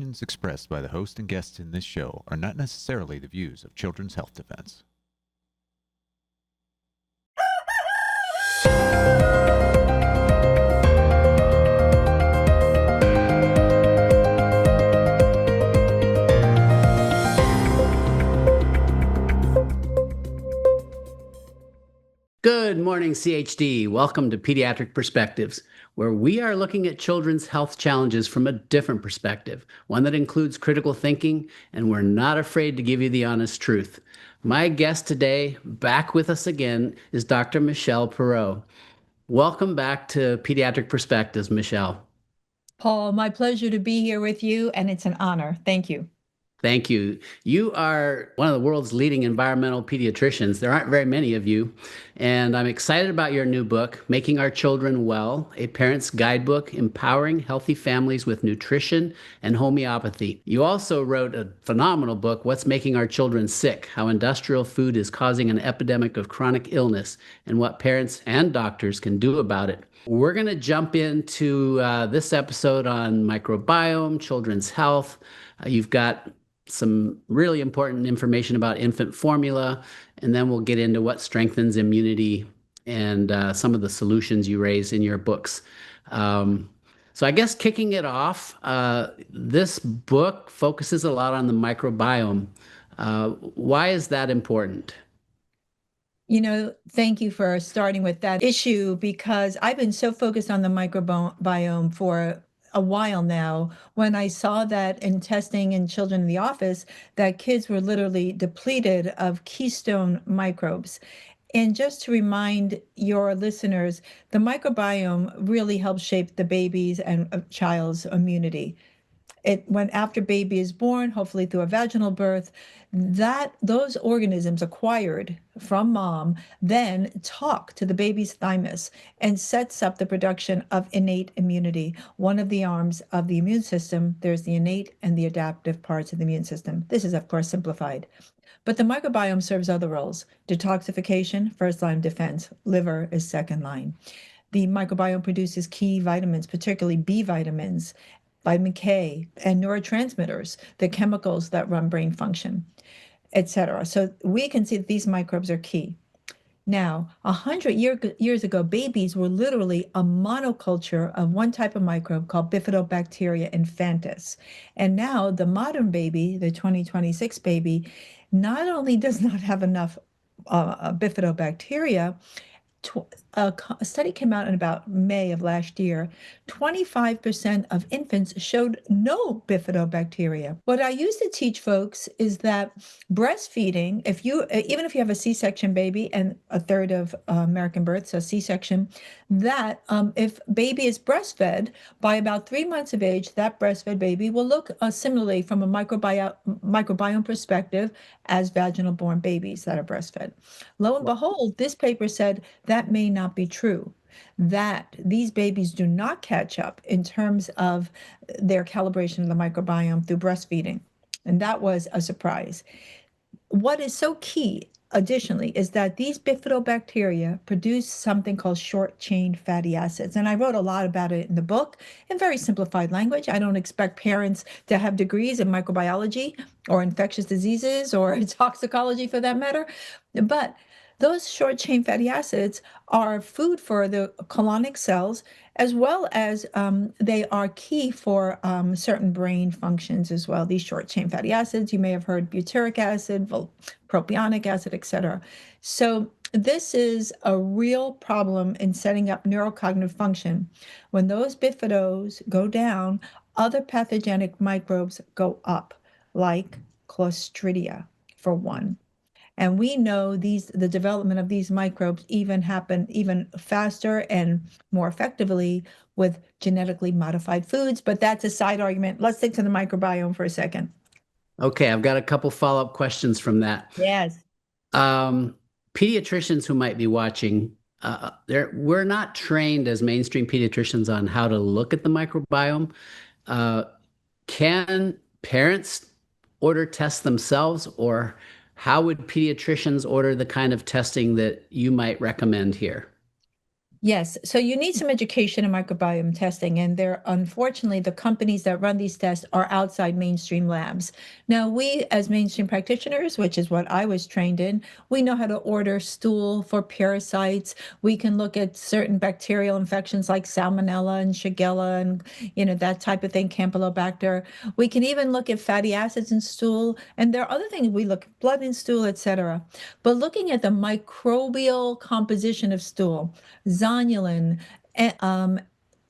opinions expressed by the host and guests in this show are not necessarily the views of Children's Health Defense. Good morning, CHD. Welcome to Pediatric Perspectives, where we are looking at children's health challenges from a different perspective, one that includes critical thinking, and we're not afraid to give you the honest truth. My guest today, back with us again, is Dr. Michelle Perro. Welcome back to Pediatric Perspectives, Michelle. Paul, my pleasure to be here with you, and it's an honor. Thank you. Thank you. You are one of the world's leading environmental pediatricians. There aren't very many of you. And I'm excited about your new book, Making Our Children Well, a parent's guidebook empowering healthy families with nutrition and homeopathy. You also wrote a phenomenal book, What's Making Our Children Sick? How Industrial Food is Causing an Epidemic of Chronic Illness and What Parents and Doctors Can Do About It. We're going to jump into this episode on microbiome, children's health. You've got some really important information about infant formula, and then we'll get into what strengthens immunity and some of the solutions you raise in your books. So I guess kicking it off, this book focuses a lot on the microbiome. Why is that important? Thank you for starting with that issue, because I've been so focused on the microbiome for a while now. When I saw that in testing in children in the office, that kids were literally depleted of keystone microbes. And just to remind your listeners, the microbiome really helps shape the baby's and a child's immunity. When after baby is born, hopefully through a vaginal birth, those organisms acquired from mom then talk to the baby's thymus and sets up the production of innate immunity. One of the arms of the immune system, there's the innate and the adaptive parts of the immune system. This is, of course, simplified. But the microbiome serves other roles. Detoxification, first line defense. Liver is second line. The microbiome produces key vitamins, particularly B vitamins, vitamin K, and neurotransmitters, the chemicals that run brain function, etc. So we can see that these microbes are key. Now, 100 years ago, babies were literally a monoculture of one type of microbe called Bifidobacteria infantis. And now the modern baby, the 2026 baby, not only does not have enough Bifidobacteria, a study came out in about May of last year. 25% of infants showed no bifidobacteria. What I used to teach folks is that breastfeeding, even if you have a C-section baby, and a third of American births are C-section, that if baby is breastfed, by about 3 months of age, that breastfed baby will look similarly from a microbiome perspective as vaginal born babies that are breastfed. Lo and behold, this paper said that may not be true, that these babies do not catch up in terms of their calibration of the microbiome through breastfeeding. And that was a surprise. What is so key, additionally, is that these bifidobacteria produce something called short-chain fatty acids. And I wrote a lot about it in the book in very simplified language. I don't expect parents to have degrees in microbiology or infectious diseases or toxicology for that matter. But those short-chain fatty acids are food for the colonic cells, as well as they are key for certain brain functions as well. These short-chain fatty acids, you may have heard butyric acid, propionic acid, etc. So this is a real problem in setting up neurocognitive function. When those bifidos go down, other pathogenic microbes go up, like Clostridia, for one. And we know the development of these microbes happen even faster and more effectively with genetically modified foods, but that's a side argument. Let's stick to the microbiome for a second. Okay, I've got a couple follow-up questions from that. Yes. Pediatricians who might be watching, we're not trained as mainstream pediatricians on how to look at the microbiome. Can parents order tests themselves, or how would pediatricians order the kind of testing that you might recommend here? Yes, so you need some education in microbiome testing, and there, unfortunately, the companies that run these tests are outside mainstream labs. Now, we as mainstream practitioners, which is what I was trained in, we know how to order stool for parasites. We can look at certain bacterial infections like Salmonella and Shigella and that type of thing, Campylobacter. We can even look at fatty acids in stool, and there are other things we look at, blood in stool, etc. But looking at the microbial composition of stool, zonulin, e- um,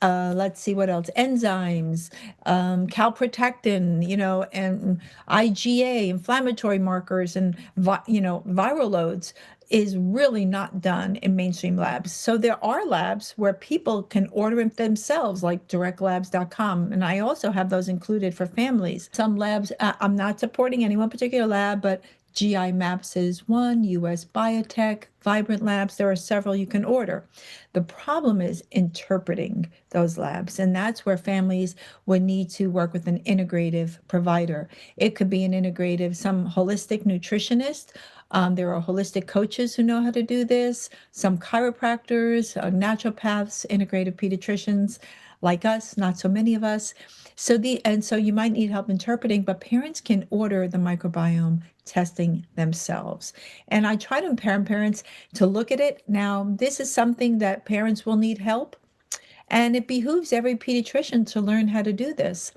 let's see what else, enzymes, calprotectin, and IgA, inflammatory markers, and viral loads is really not done in mainstream labs. So there are labs where people can order it themselves, like directlabs.com. And I also have those included for families. Some labs, I'm not supporting any one particular lab, but GI Maps is one, US Biotech, Vibrant Labs, there are several you can order. The problem is interpreting those labs, and that's where families would need to work with an integrative provider. It could be an integrative, some holistic nutritionist. There are holistic coaches who know how to do this, some chiropractors, naturopaths, integrative pediatricians like us, not so many of us. So you might need help interpreting, but parents can order the microbiome testing themselves. And I try to empower parents to look at it. Now, this is something that parents will need help, and it behooves every pediatrician to learn how to do this.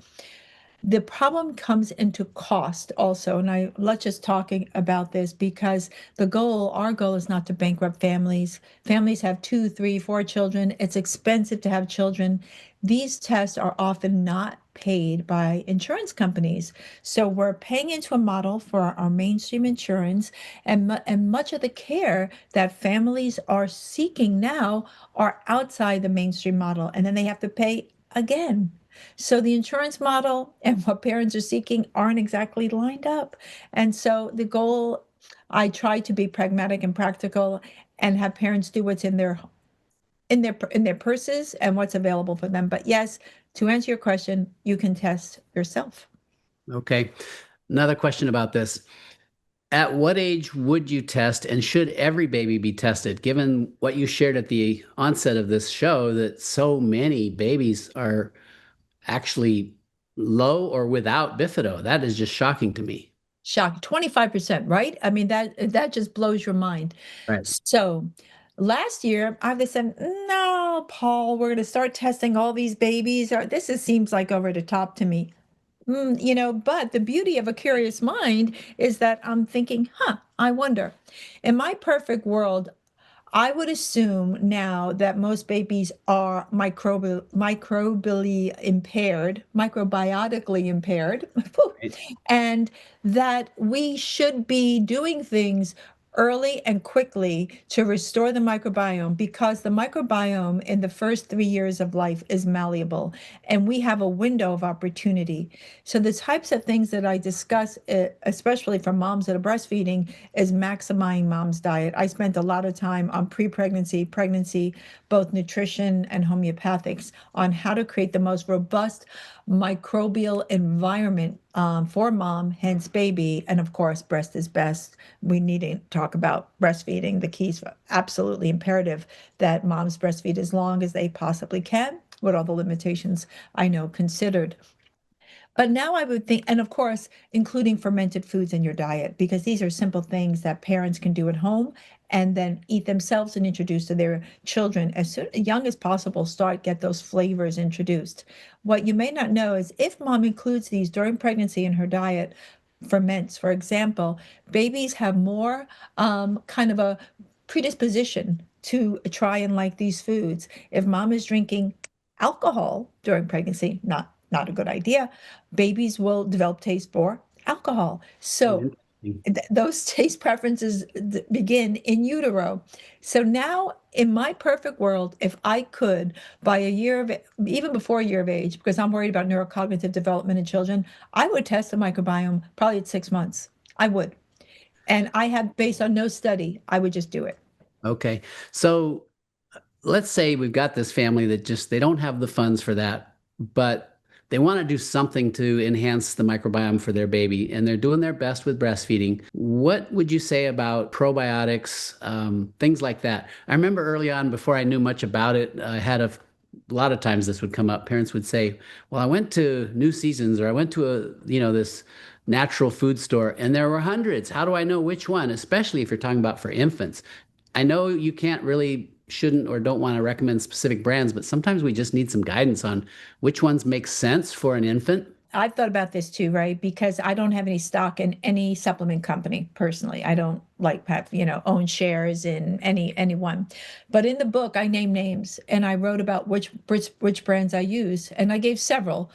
The problem comes into cost also, and let's just talking about this because our goal is not to bankrupt families. Families have two, three, four children. It's expensive to have children. These tests are often not paid by insurance companies. So we're paying into a model for our mainstream insurance, and much of the care that families are seeking now are outside the mainstream model, and then they have to pay again. So the insurance model and what parents are seeking aren't exactly lined up. And so the goal, I try to be pragmatic and practical and have parents do what's in their purses and what's available for them. But yes, to answer your question, you can test yourself. Okay. Another question about this. At what age would you test, and should every baby be tested? Given what you shared at the onset of this show, that so many babies are actually low or without bifido. That is just shocking to me. Shock, 25%, right? I mean, that just blows your mind. Right. So last year, they said, no, Paul, we're going to start testing all these babies. Or seems like over the top to me. But the beauty of a curious mind is that I'm thinking, I wonder. In my perfect world, I would assume now that most babies are microbially impaired, microbiotically impaired, Right. and that we should be doing things early and quickly to restore the microbiome because the microbiome in the first 3 years of life is malleable and we have a window of opportunity. So the types of things that I discuss, especially for moms that are breastfeeding, is maximizing mom's diet. I spent a lot of time on pre-pregnancy, pregnancy, both nutrition and homeopathics on how to create the most robust microbial environment for mom, hence baby, and of course, breast is best. We need to talk about breastfeeding. The keys absolutely imperative that moms breastfeed as long as they possibly can, with all the limitations I know considered. But now I would think, and of course, including fermented foods in your diet, because these are simple things that parents can do at home and then eat themselves and introduce to their children as young as possible. Get those flavors introduced. What you may not know is if mom includes these during pregnancy in her diet, ferments, for example, babies have more kind of a predisposition to try and like these foods. If mom is drinking alcohol during pregnancy, not a good idea. Babies will develop taste for alcohol. So Interesting. those taste preferences begin in utero. So now, in my perfect world, if I could, by even before a year of age, because I'm worried about neurocognitive development in children, I would test the microbiome probably at 6 months. I would. And I have, based on no study, I would just do it. Okay. So let's say we've got this family that just they don't have the funds for that, but they want to do something to enhance the microbiome for their baby, and they're doing their best with breastfeeding. What would you say about probiotics, things like that? I remember early on, before I knew much about it, I had a lot of times this would come up. Parents would say, "Well, I went to New Seasons, or I went to this natural food store, and there were hundreds. How do I know which one?" Especially if you're talking about for infants. I know you can't really, shouldn't, or don't want to recommend specific brands, but sometimes we just need some guidance on which ones make sense for an infant. I've thought about this too, right? Because I don't have any stock in any supplement company personally. I don't like have, own shares in anyone. But in the book, I name names and I wrote about which brands I use. And I gave several,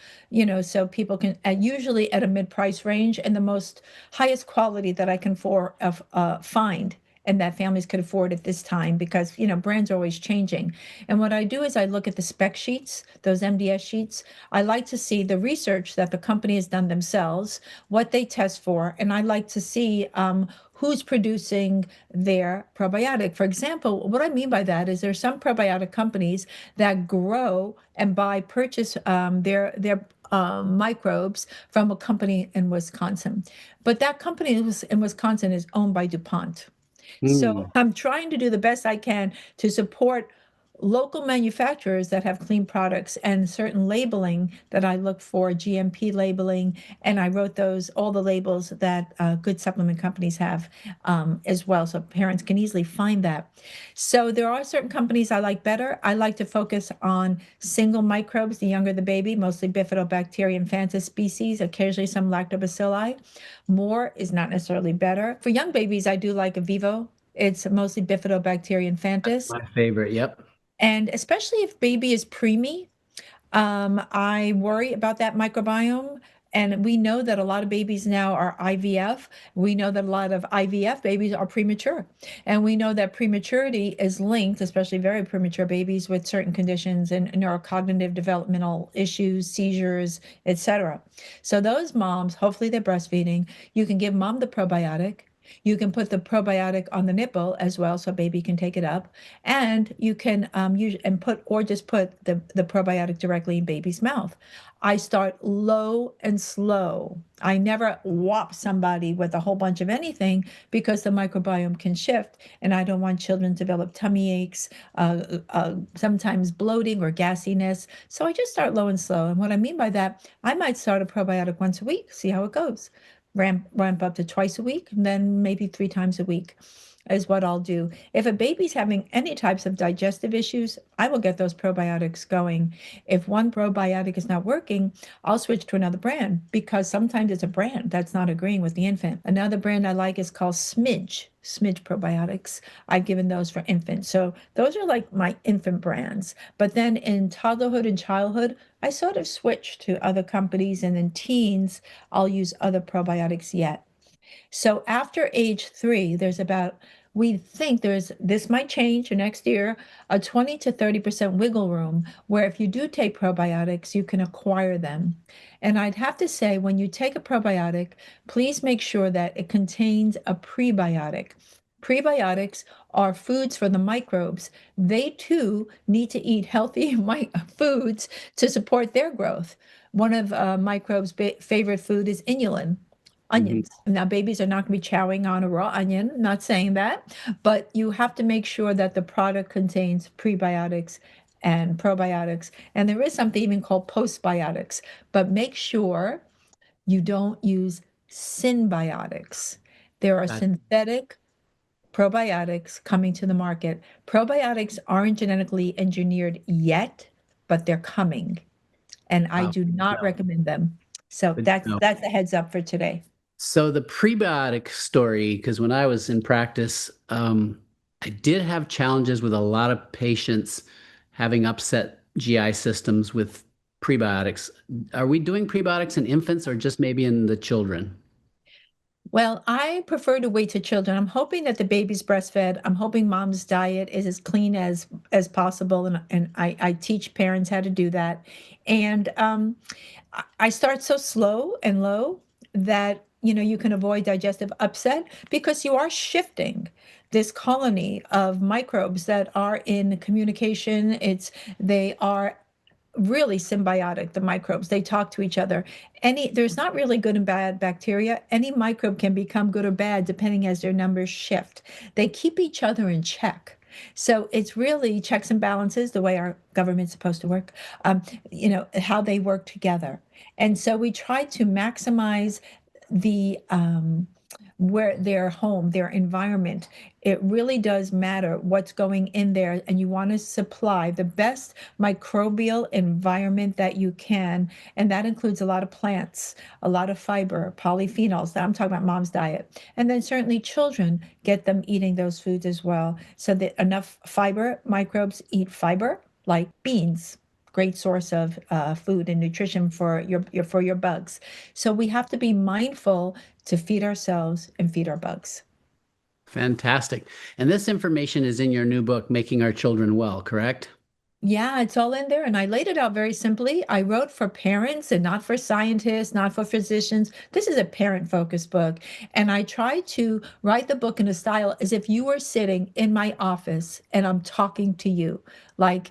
so people can usually at a mid-price range and the most highest quality that I can find and that families could afford at this time because brands are always changing. And what I do is I look at the spec sheets, those MDS sheets. I like to see the research that the company has done themselves, what they test for, and I like to see who's producing their probiotic. For example, what I mean by that is there's some probiotic companies that grow and purchase their microbes from a company in Wisconsin. But that company in Wisconsin is owned by DuPont. So Hmm. I'm trying to do the best I can to support local manufacturers that have clean products and certain labeling that I look for, GMP labeling, and I wrote all the labels that good supplement companies have as well, so parents can easily find that. So there are certain companies I like better. I like to focus on single microbes, the younger the baby, mostly Bifidobacterium infantis species, occasionally some lactobacilli. More is not necessarily better. For young babies, I do like Avivo. It's mostly Bifidobacterium infantis. My favorite. Yep. And especially if baby is preemie, I worry about that microbiome. And we know that a lot of babies now are IVF. We know that a lot of IVF babies are premature. And we know that prematurity is linked, especially very premature babies, with certain conditions and neurocognitive developmental issues, seizures, etc. So those moms, hopefully they're breastfeeding. You can give mom the probiotic. You can put the probiotic on the nipple as well, so baby can take it up. And you can use and put or just put the probiotic directly in baby's mouth. I start low and slow. I never whop somebody with a whole bunch of anything because the microbiome can shift, and I don't want children to develop tummy aches, sometimes bloating or gassiness. So I just start low and slow. And what I mean by that, I might start a probiotic once a week, see how it goes. Ramp up to twice a week, and then maybe 3 times a week is what I'll do. If a baby's having any types of digestive issues, I will get those probiotics going. If one probiotic is not working, I'll switch to another brand because sometimes it's a brand that's not agreeing with the infant. Another brand I like is called Smidge probiotics. I've given those for infants. So those are like my infant brands. But then in toddlerhood and childhood, I sort of switched to other companies. And in teens, I'll use other probiotics yet. So after age 3, we think this might change next year, a 20 to 30% wiggle room where if you do take probiotics, you can acquire them. And I'd have to say, when you take a probiotic, please make sure that it contains a prebiotic. Prebiotics are foods for the microbes. They too need to eat healthy foods to support their growth. One of microbes' favorite food is inulin, Mhm. onions. Now, babies are not going to be chowing on a raw onion, not saying that, but you have to make sure that the product contains prebiotics and probiotics. And there is something even called postbiotics, but make sure you don't use synbiotics. There are Got- synthetic probiotics coming to the market. Probiotics aren't genetically engineered yet, but they're coming, and I Wow. do not No, recommend them. So good to that's know. that's a heads up for today. So the prebiotic story, because when I was in practice, I did have challenges with a lot of patients having upset GI systems with prebiotics. Are we doing prebiotics in infants or just maybe in the children? Well, I prefer to wait to children. I'm hoping that the baby's breastfed. I'm hoping mom's diet is as clean as possible, and I teach parents how to do that. And I start so slow and low that you can avoid digestive upset because you are shifting this colony of microbes that are in communication. They are really symbiotic, the microbes. They talk to each other. There's not really good and bad bacteria. Any microbe can become good or bad depending as their numbers shift. They keep each other in check. So it's really checks and balances, the way our government's supposed to work, how they work together. And so we try to maximize the where their home, their environment. It really does matter what's going in there, and you want to supply the best microbial environment that you can, and that includes a lot of plants, a lot of fiber, polyphenols. I'm talking about mom's diet, and then certainly children, get them eating those foods as well, so that enough fiber. Microbes eat fiber, like beans, great source of food and nutrition for your bugs. So we have to be mindful to feed ourselves and feed our bugs. Fantastic. And this information is in your new book, Making Our Children Well, correct? Yeah, it's all in there. And I laid it out very simply. I wrote for parents and not for scientists, not for physicians. This is a parent-focused book. And I try to write the book in a style as if you were sitting in my office and I'm talking to you. Like,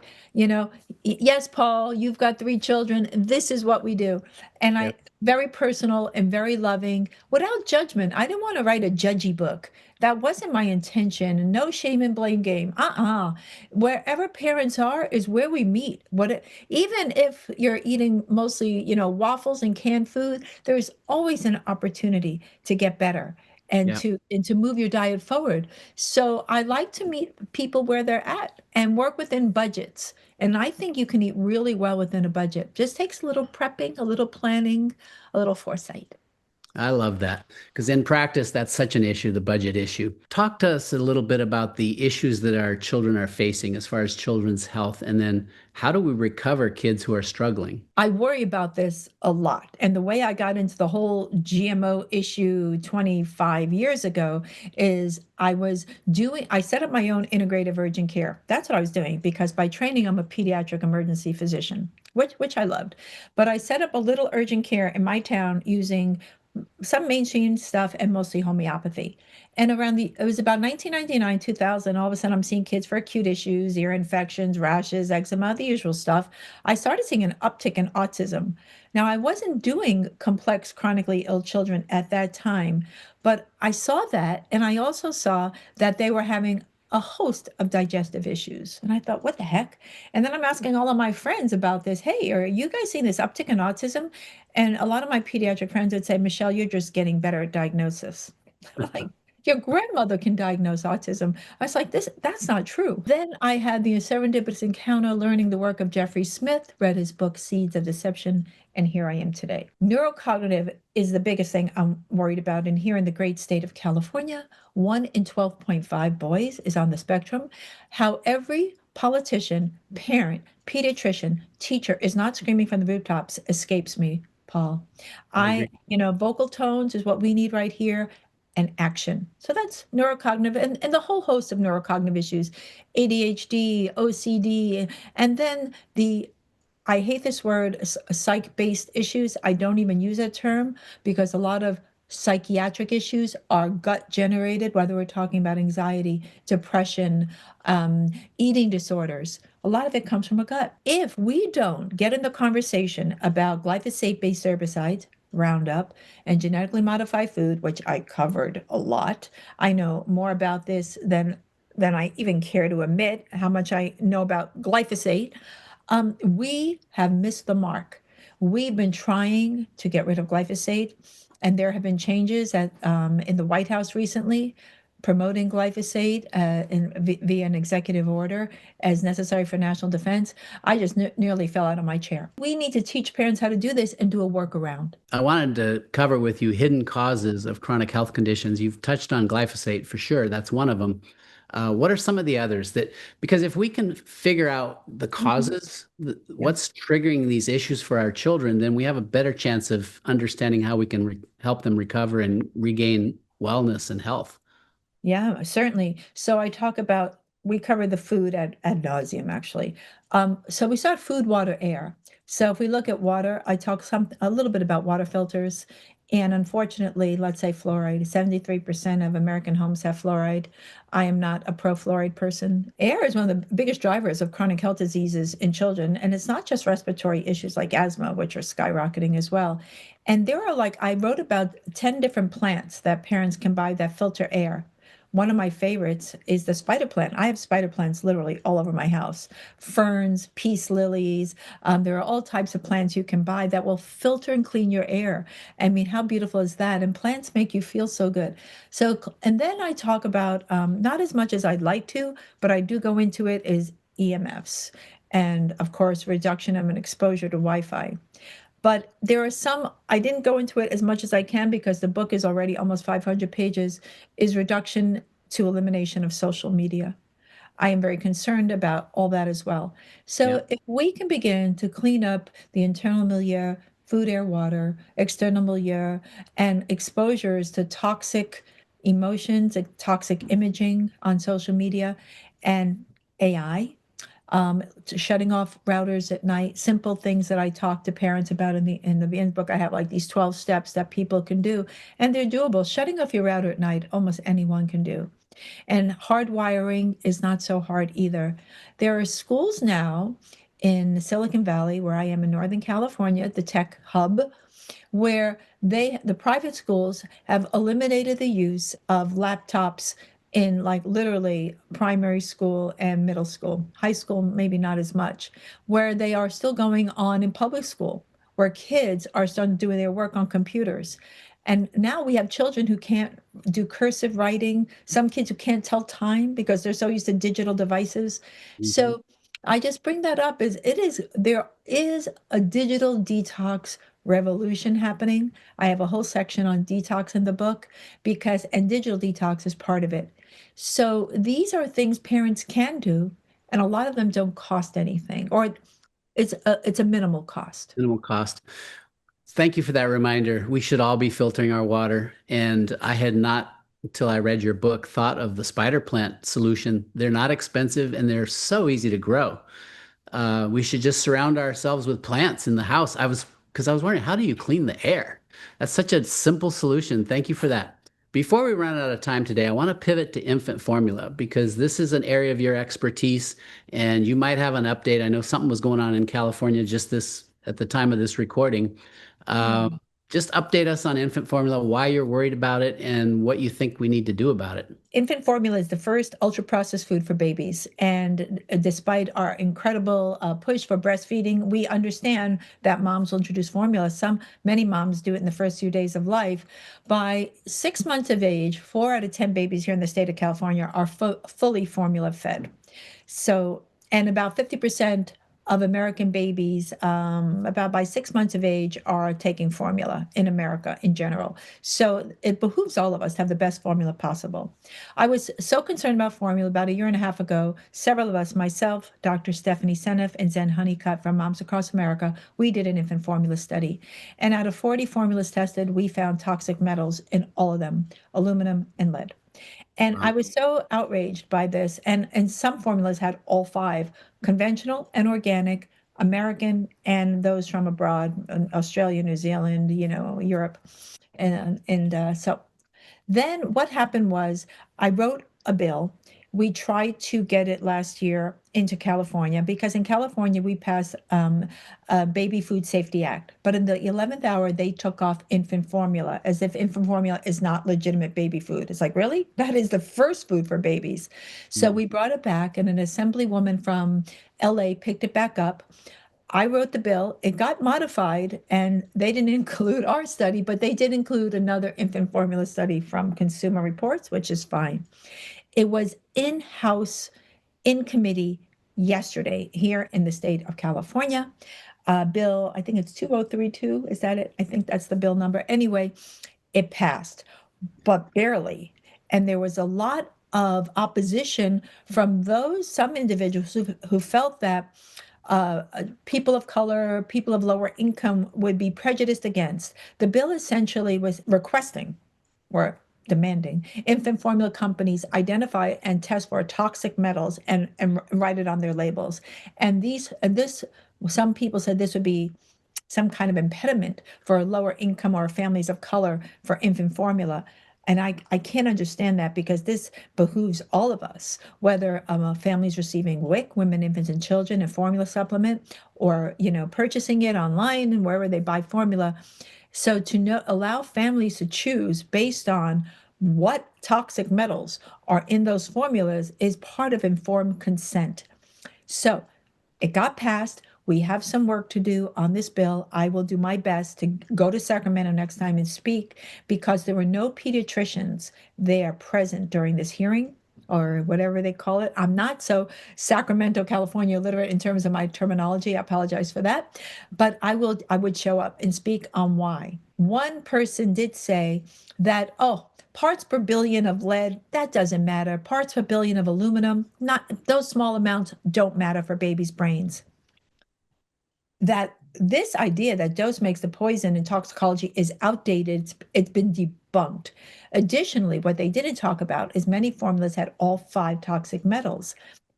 yes, Paul, you've got 3 children. This is what we do. And Yep. very personal and very loving, without judgment. I didn't want to write a judgy book. That wasn't my intention. No shame and blame game. Wherever parents are is where we meet. Even if you're eating mostly, waffles and canned food, there's always an opportunity to get better and Yeah. to move your diet forward. So I like to meet people where they're at and work within budgets. And I think you can eat really well within a budget. Just takes a little prepping, a little planning, a little foresight. I love that because in practice, that's such an issue, the budget issue. Talk to us a little bit about the issues that our children are facing as far as children's health, and then how do we recover kids who are struggling? I worry about this a lot. And the way I got into the whole GMO issue 25 years ago is I set up my own integrative urgent care. That's what I was doing because by training, I'm a pediatric emergency physician, which I loved. But I set up a little urgent care in my town using some mainstream stuff and mostly homeopathy. And it was about 1999, 2000, all of a sudden I'm seeing kids for acute issues, ear infections, rashes, eczema, the usual stuff. I started seeing an uptick in autism. Now, I wasn't doing complex chronically ill children at that time, but I saw that. And I also saw that they were having a host of digestive issues. And I thought, what the heck? And then I'm asking all of my friends about this. Hey, are you guys seeing this uptick in autism? And a lot of my pediatric friends would say, Michelle, you're just getting better at diagnosis. Like, your grandmother can diagnose autism. I was like, that's not true. Then I had the serendipitous encounter learning the work of Jeffrey Smith, read his book, Seeds of Deception, and here I am today. Neurocognitive is the biggest thing I'm worried about. And here in the great state of California, 1 in 12.5 boys is on the spectrum. How every politician, parent, pediatrician, teacher is not screaming from the rooftops escapes me, Paul. I Vocal tones is what we need right here, and action. So that's neurocognitive and the whole host of neurocognitive issues, ADHD, OCD, and then I hate this word, psych-based issues. I don't even use that term because a lot of psychiatric issues are gut generated, whether we're talking about anxiety, depression, eating disorders. A lot of it comes from a gut. If we don't get in the conversation about glyphosate-based herbicides, Roundup, and genetically modified food, which I covered a lot. I know more about this than I even care to admit how much I know about glyphosate. We have missed the mark. We've been trying to get rid of glyphosate, and there have been changes in the White House recently promoting glyphosate via an executive order as necessary for national defense. I just nearly fell out of my chair. We need to teach parents how to do this and do a workaround. I wanted to cover with you hidden causes of chronic health conditions. You've touched on glyphosate for sure. That's one of them. What are some of the others because if we can figure out the causes, what's triggering these issues for our children, then we have a better chance of understanding how we can help them recover and regain wellness and health. Yeah, certainly. So we cover the food ad nauseum, actually. So we start food, water, air. So if we look at water, I talk a little bit about water filters And unfortunately, let's say fluoride, 73% of American homes have fluoride. I am not a pro fluoride person. Air is one of the biggest drivers of chronic health diseases in children. And it's not just respiratory issues like asthma, which are skyrocketing as well. And there are like, I wrote about 10 different plants that parents can buy that filter air. One of my favorites is the spider plant. I have spider plants literally all over my house. Ferns, peace lilies. There are all types of plants you can buy that will filter and clean your air. I mean, how beautiful is that? And plants make you feel so good. So, and then I talk about not as much as I'd like to, but I do go into it is EMFs. And of course, reduction of an exposure to Wi-Fi. But there are some, I didn't go into it as much as I can because the book is already almost 500 pages, is reduction to elimination of social media. I am very concerned about all that as well. Yeah. So if we can begin to clean up the internal milieu, food, air, water, external milieu, and exposures to toxic emotions, and toxic imaging on social media, and AI, to shutting off routers at night, simple things that I talk to parents about in the book. I have like these 12 steps that people can do, and they're doable. Shutting off your router at night, almost anyone can do. And hardwiring is not so hard either. There are schools now in Silicon Valley, where I am in Northern California, the tech hub, where the private schools have eliminated the use of laptops in like literally primary school and middle school. High school, maybe not as much, where they are still going on in public school, where kids are starting to do their work on computers. And now we have children who can't do cursive writing, some kids who can't tell time because they're so used to digital devices. Mhm. So I just bring that up as there is a digital detox revolution happening. I have a whole section on detox in the book and digital detox is part of it. So these are things parents can do, and a lot of them don't cost anything, or it's a minimal cost. Minimal cost. Thank you for that reminder. We should all be filtering our water. And I had not, until I read your book, thought of the spider plant solution. They're not expensive and they're so easy to grow. We should just surround ourselves with plants in the house. Because I was wondering, how do you clean the air? That's such a simple solution. Thank you for that. Before we run out of time today, I want to pivot to infant formula because this is an area of your expertise and you might have an update. I know something was going on in California just this at the time of this recording. Yeah. Just update us on infant formula, why you're worried about it, and what you think we need to do about it. Infant formula is the first ultra processed food for babies. And despite our incredible push for breastfeeding, we understand that moms will introduce formula. Many moms do it in the first few days of life. By 6 months of age, 4 out of 10 babies here in the state of California are fully formula fed. So, and about 50% of American babies, about by 6 months of age, are taking formula in America in general. So it behooves all of us to have the best formula possible. I was so concerned about formula about a year and a half ago. Several of us, myself, Dr. Stephanie Seneff, and Zen Honeycutt from Moms Across America, we did an infant formula study. And out of 40 formulas tested, we found toxic metals in all of them, aluminum and lead. And I Wow. was so outraged by this. And some formulas had all five, conventional and organic, American, and those from abroad, Australia, New Zealand, Europe. So then what happened was I wrote a bill. We tried to get it last year into California because in California we passed a Baby Food Safety Act. But in the 11th hour, they took off infant formula as if infant formula is not legitimate baby food. It's like, really? That is the first food for babies. So we brought it back, and an assemblywoman from LA picked it back up. I wrote the bill. It got modified, and they didn't include our study, but they did include another infant formula study from Consumer Reports, which is fine. It was in-house, in committee yesterday here in the state of California. Bill, I think it's 2032. Is that it? I think that's the bill number. Anyway, it passed, but barely. And there was a lot of opposition from some individuals who felt that people of color, people of lower income would be prejudiced against. The bill essentially was requesting or demanding infant formula companies identify and test for toxic metals and write it on their labels. And some people said this would be some kind of impediment for lower income or families of color for infant formula. And I can't understand that, because this behooves all of us, whether a family's receiving WIC, women, infants, and children, a formula supplement, or purchasing it online and wherever they buy formula. So to allow families to choose based on what toxic metals are in those formulas is part of informed consent. So it got passed. We have some work to do on this bill. I will do my best to go to Sacramento next time and speak, because there were no pediatricians there present during this hearing, or whatever they call it. I'm not so Sacramento, California literate in terms of my terminology. I apologize for that. But I would show up and speak on why. One person did say that, oh, parts per billion of lead, that doesn't matter. Parts per billion of aluminum, not those small amounts don't matter for babies' brains. That this idea that dose makes the poison in toxicology is outdated. It's been debunked. Additionally, what they didn't talk about is many formulas had all 5 toxic metals.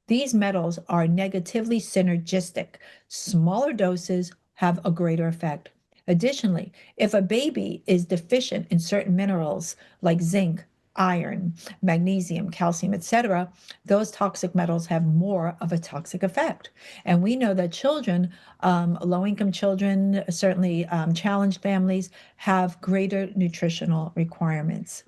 These metals are negatively synergistic. Smaller doses have a greater effect. Additionally, if a baby is deficient in certain minerals like zinc, iron, magnesium, calcium, etc., those toxic metals have more of a toxic effect. And we know that children, low-income children, certainly challenged families, have greater nutritional requirements.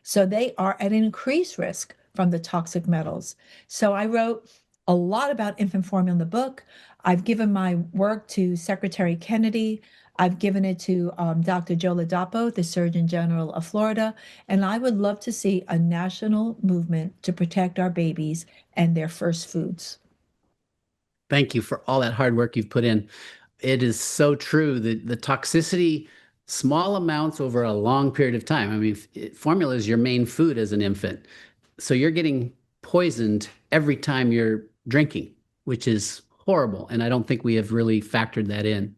So they are at increased risk from the toxic metals. So I wrote a lot about infant formula in the book. I've given my work to Secretary Kennedy. I've given it to Dr. Joe Ladapo, the Surgeon General of Florida, and I would love to see a national movement to protect our babies and their first foods. Thank you for all that hard work you've put in. It is so true that the toxicity, small amounts over a long period of time. I mean, formula is your main food as an infant. So you're getting poisoned every time you're drinking, which is horrible. And I don't think we have really factored that in.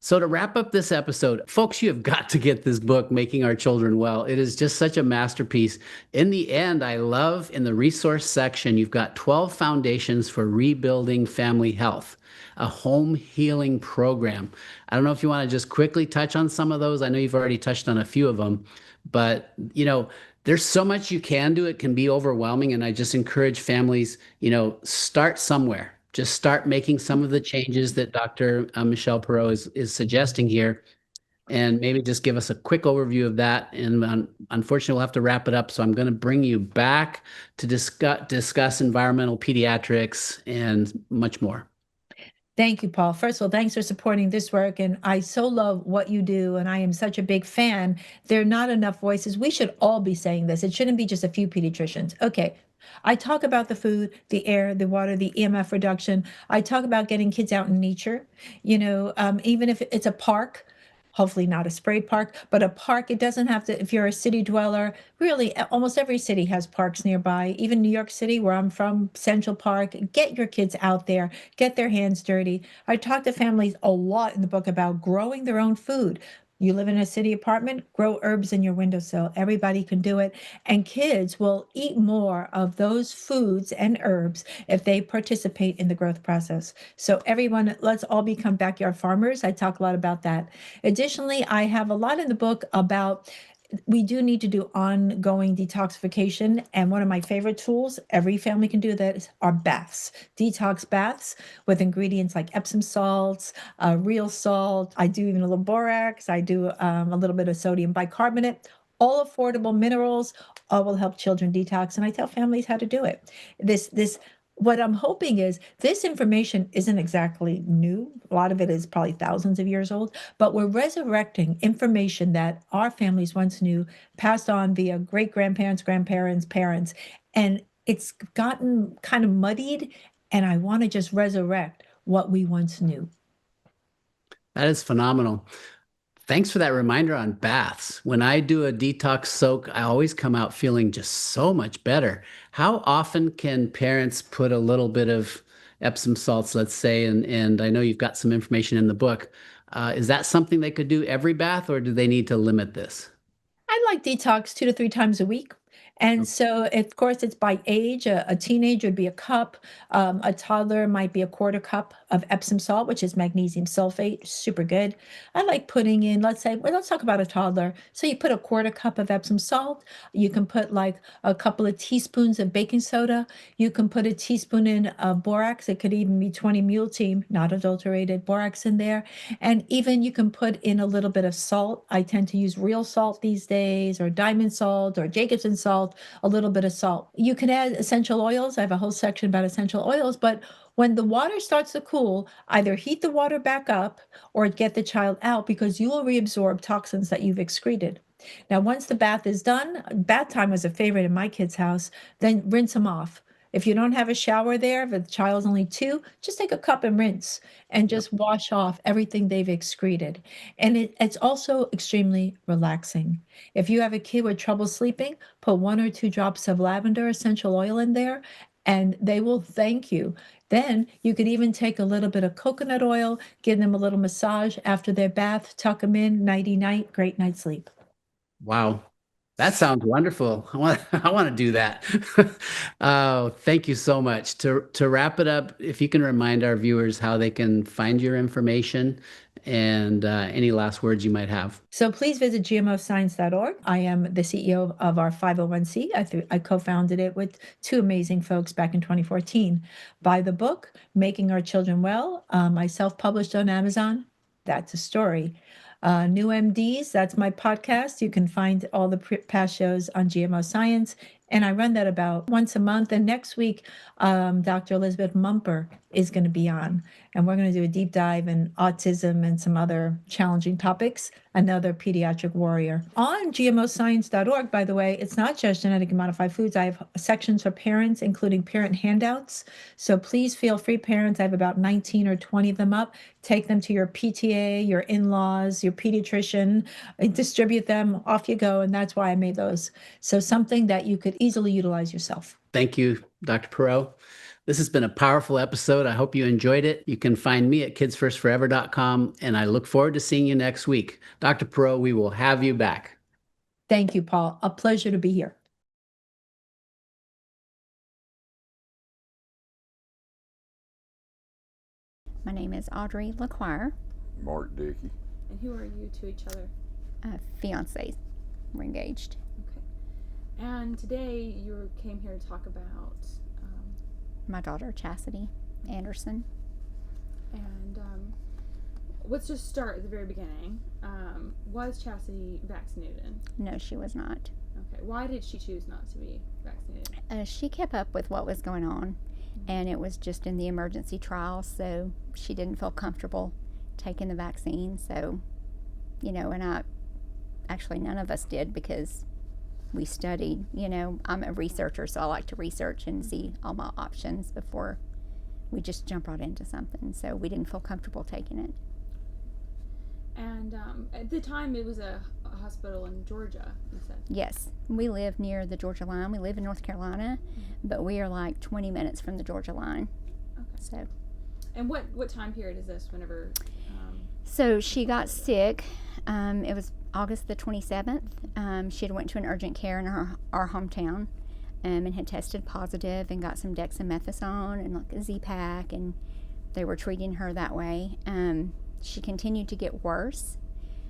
So to wrap up this episode, folks, you have got to get this book, Making Our Children Well. It is just such a masterpiece. In the end, I love in the resource section, you've got 12 foundations for rebuilding family health, a home healing program. I don't know if you want to just quickly touch on some of those. I know you've already touched on a few of them, but there's so much you can do. It can be overwhelming. And I just encourage families, start somewhere. Just start making some of the changes that Dr. Michelle Perro is suggesting here, and maybe just give us a quick overview of that. And unfortunately, we'll have to wrap it up. So I'm going to bring you back to discuss environmental pediatrics and much more. Thank you, Paul. First of all, thanks for supporting this work. And I so love what you do. And I am such a big fan. There are not enough voices. We should all be saying this. It shouldn't be just a few pediatricians. Okay. I talk about the food, the air, the water, the EMF reduction. I talk about getting kids out in nature, even if it's a park, hopefully not a spray park, but a park. It doesn't have to, if you're a city dweller, really, almost every city has parks nearby. Even New York City, where I'm from, Central Park, get your kids out there, get their hands dirty. I talk to families a lot in the book about growing their own food. You live in a city apartment, grow herbs in your windowsill. Everybody can do it. And kids will eat more of those foods and herbs if they participate in the growth process. So everyone, let's all become backyard farmers. I talk a lot about that. Additionally, I have a lot in the book about we do need to do ongoing detoxification. And one of my favorite tools, every family can do that, are baths, detox baths with ingredients like Epsom salts, real salt. I do even a little borax. I do a little bit of sodium bicarbonate, all affordable minerals, all will help children detox. And I tell families how to do it. What I'm hoping is this information isn't exactly new. A lot of it is probably thousands of years old, but we're resurrecting information that our families once knew, passed on via great grandparents, grandparents, parents, and it's gotten kind of muddied. And I want to just resurrect what we once knew. That is phenomenal. Thanks for that reminder on baths. When I do a detox soak, I always come out feeling just so much better. How often can parents put a little bit of Epsom salts, let's say, and I know you've got some information in the book. Is that something they could do every bath, or do they need to limit this? I like detox 2 to 3 times a week. And so, of course, it's by age. A teenager would be a cup. A toddler might be a quarter cup of Epsom salt, which is magnesium sulfate, super good. I like putting in, let's say, well, let's talk about a toddler. So you put a quarter cup of Epsom salt. You can put like a couple of teaspoons of baking soda. You can put a teaspoon in of borax. It could even be 20 mule team, not adulterated borax in there. And even you can put in a little bit of salt. I tend to use real salt these days, or diamond salt, or Jacobson salt, a little bit of salt. You can add essential oils. I have a whole section about essential oils, but when the water starts to cool, either heat the water back up or get the child out, because you will reabsorb toxins that you've excreted. Now, once the bath is done, bath time was a favorite in my kid's house, then rinse them off. If you don't have a shower there, if the child's only 2, just take a cup and rinse and just wash off everything they've excreted. And it's also extremely relaxing. If you have a kid with trouble sleeping, put 1 or 2 drops of lavender essential oil in there, and they will thank you. Then you could even take a little bit of coconut oil, give them a little massage after their bath, tuck them in, nighty night, great night's sleep. Wow. That sounds wonderful. I want to do that. Oh, thank you so much. To wrap it up, if you can remind our viewers how they can find your information and any last words you might have. So please visit gmoscience.org. I am the CEO of our 501c. I co-founded it with 2 amazing folks back in 2014. Buy the book, Making Our Children Well. I self-published on Amazon. That's a story. New MDs, that's my podcast. You can find all the past shows on GMO Science. And I run that about once a month. And next week, Dr. Elizabeth Mumper is going to be on. And we're going to do a deep dive in autism and some other challenging topics. Another pediatric warrior. On gmoscience.org, by the way, it's not just genetically modified foods. I have sections for parents, including parent handouts. So please feel free, parents. I have about 19 or 20 of them up. Take them to your PTA, your in-laws, your pediatrician, distribute them, off you go. And that's why I made those. So something that you could easily utilize yourself. Thank you, Dr. Perro. This has been a powerful episode. I hope you enjoyed it. You can find me at kidsfirstforever.com, and I look forward to seeing you next week. Dr. Perro, we will have you back. Thank you, Paul. A pleasure to be here. My name is Audrey LaQuire. Mark Dickey. And who are you to each other? Fiancé. We're engaged. Okay. And today you came here to talk about My daughter, Chastity Anderson. and let's just start at the very beginning. Was Chastity vaccinated? No, she was not. Okay. Why did she choose not to be vaccinated? She kept up with what was going on, and it was just in the emergency trial, so she didn't feel comfortable taking the vaccine. So, and actually none of us did, because we studied. I'm a researcher, so I like to research and see all my options before we just jump right into something. So we didn't feel comfortable taking it. And at the time, it was a hospital in Georgia, you said. Yes, we live near the Georgia line. We live in North Carolina, but we are like 20 minutes from the Georgia line. Okay. So, And what time period is this? Whenever? so she got sick. It was August the 27th. She had went to an urgent care in our hometown, and had tested positive and got some dexamethasone and like a Z-Pack, and they were treating her that way. She continued to get worse.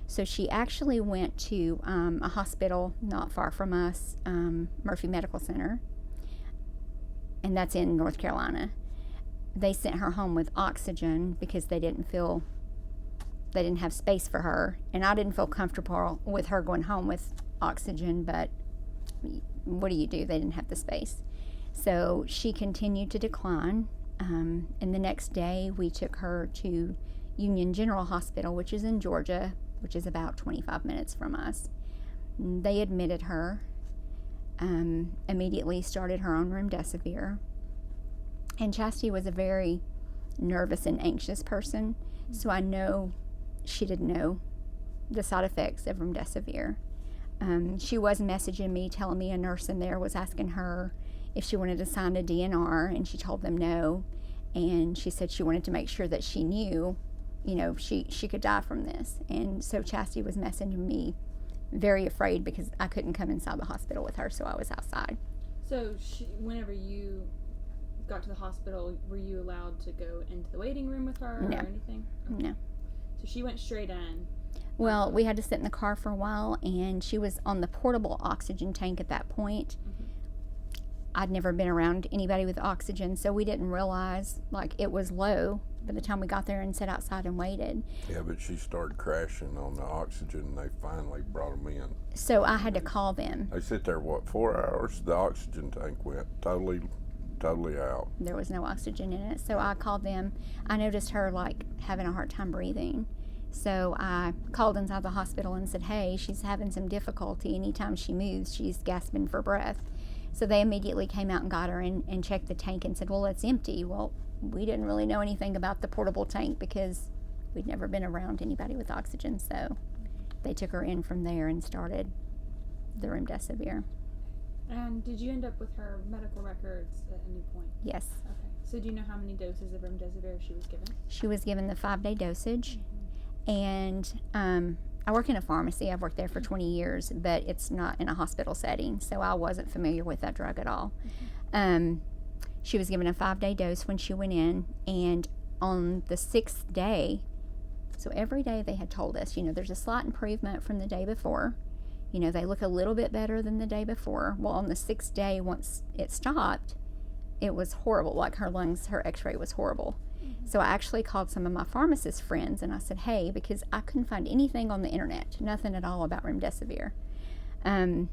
So she actually went to a hospital not far from us, Murphy Medical Center, and that's in North Carolina. They sent her home with oxygen because they didn't have space for her, and I didn't feel comfortable with her going home with oxygen, but what do? They didn't have the space. So she continued to decline, and the next day we took her to Union General Hospital, which is in Georgia, which is about 25 minutes from us. They admitted her, immediately started her on remdesivir. And Chastity was a very nervous and anxious person, so I know she didn't know the side effects of remdesivir. She was messaging me, telling me a nurse in there was asking her if she wanted to sign a DNR, and she told them no. And she said she wanted to make sure that she knew, she could die from this. And so Chastity was messaging me very afraid because I couldn't come inside the hospital with her, so I was outside. So whenever you got to the hospital, were you allowed to go into the waiting room with her No. or anything? No. So she went straight in. Well, we had to sit in the car for a while, and she was on the portable oxygen tank at that point. I'd never been around anybody with oxygen, so we didn't realize, like, it was low by the time we got there and sat outside and waited. Yeah, but she started crashing on the oxygen, and they finally brought them in. So I had to call them. They sit there, 4 hours? The oxygen tank went totally out. There was no oxygen in it, so I called them. I noticed her, like, having a hard time breathing. So I called inside the hospital and said, hey, she's having some difficulty. Anytime she moves, she's gasping for breath. So they immediately came out and got her and checked the tank and said, well, it's empty. Well, we didn't really know anything about the portable tank because we'd never been around anybody with oxygen. So they took her in from there and started the remdesivir. And did you end up with her medical records at any point? Yes. Okay. So do you know how many doses of remdesivir she was given? She was given the 5-day dosage. And I work in a pharmacy. I've worked there for 20 years, but it's not in a hospital setting, so I wasn't familiar with that drug at all. She was given a 5-day dose when she went in, and on the 6th day, so every day they had told us, there's a slight improvement from the day before. They look a little bit better than the day before. Well, on the 6th day, once it stopped, it was horrible. Like her lungs, her x-ray was horrible. So I actually called some of my pharmacist friends and I said, hey, because I couldn't find anything on the internet, nothing at all about remdesivir. And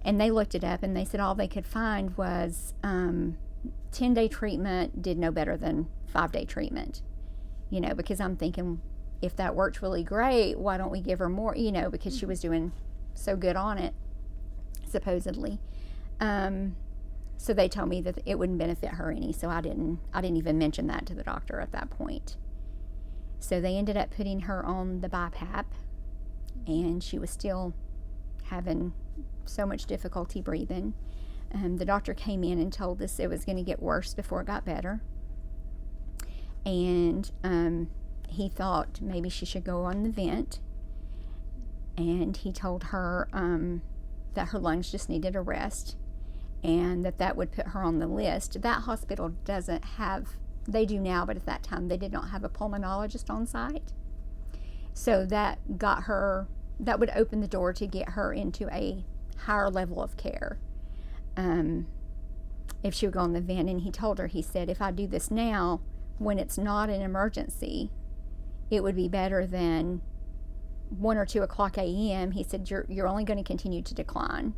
they looked it up and they said all they could find was 10-day treatment did no better than 5-day treatment. Because I'm thinking, if that worked really great, why don't we give her more, because she was doing so good on it, supposedly. So they told me that it wouldn't benefit her any, so I didn't even mention that to the doctor at that point. So they ended up putting her on the BiPAP, and she was still having so much difficulty breathing. The doctor came in and told us it was going to get worse before it got better. And he thought maybe she should go on the vent. And he told her that her lungs just needed a rest, and that would put her on the list. That hospital doesn't have, they do now, but at that time they did not have a pulmonologist on site. So that would open the door to get her into a higher level of care if she would go on the vent. And he told her, he said, if I do this now, when it's not an emergency, it would be better than 1 or 2 o'clock a.m. He said, you're only going to continue to decline.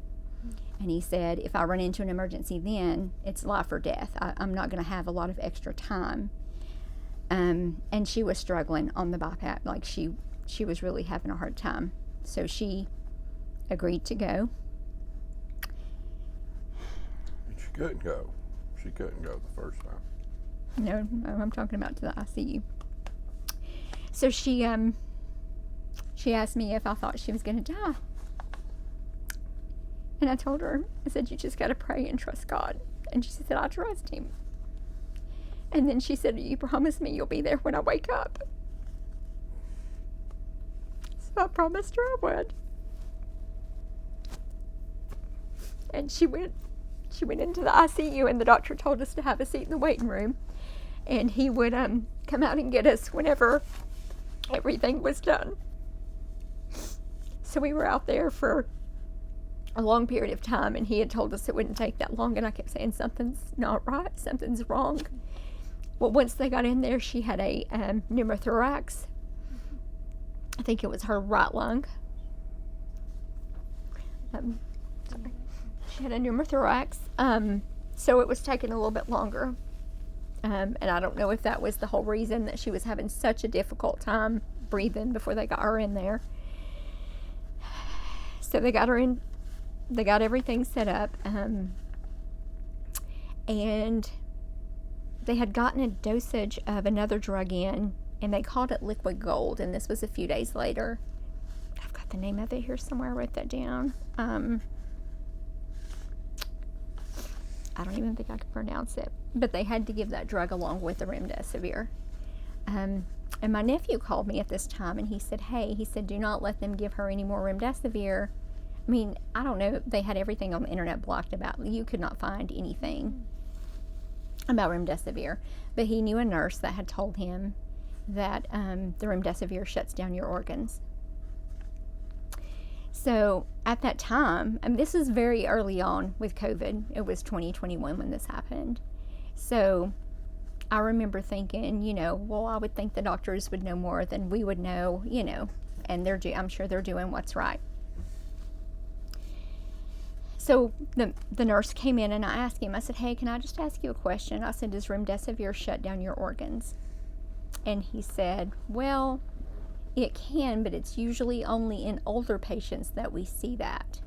And he said, if I run into an emergency then, it's life or death. I'm not going to have a lot of extra time. And she was struggling on the BiPAP. Like she was really having a hard time. So she agreed to go. She couldn't go. She couldn't go the first time. No, I'm talking about to the ICU. So she asked me if I thought she was going to die. And I told her, I said, you just got to pray and trust God. And she said, I trust him. And then she said, you promise me you'll be there when I wake up. So I promised her I would. And she went into the ICU, and the doctor told us to have a seat in the waiting room. And he would come out and get us whenever everything was done. So we were out there for a long period of time, and he had told us it wouldn't take that long, and I kept saying something's not right, something's wrong. Well, once they got in there, she had a pneumothorax. I think it was her right lung. Sorry. She had a pneumothorax, so it was taking a little bit longer. And I don't know if that was the whole reason that she was having such a difficult time breathing before they got her in there. So they got her in. They got everything set up, and they had gotten a dosage of another drug in, and they called it liquid gold, and this was a few days later. I've got the name of it here somewhere. I wrote that down. I don't even think I could pronounce it, but they had to give that drug along with the remdesivir. And my nephew called me at this time, and he said, hey, he said, do not let them give her any more remdesivir. I mean, I don't know. They had everything on the internet blocked about. You could not find anything about remdesivir. But he knew a nurse that had told him that the remdesivir shuts down your organs. So at that time, I mean, this is very early on with COVID. It was 2021 when this happened. So I remember thinking, you know, well, I would think the doctors would know more than we would know, you know, and I'm sure they're doing what's right. So the nurse came in and I asked him, I said, hey, can I just ask you a question? I said, does remdesivir shut down your organs? And he said, well, it can, but it's usually only in older patients that we see that.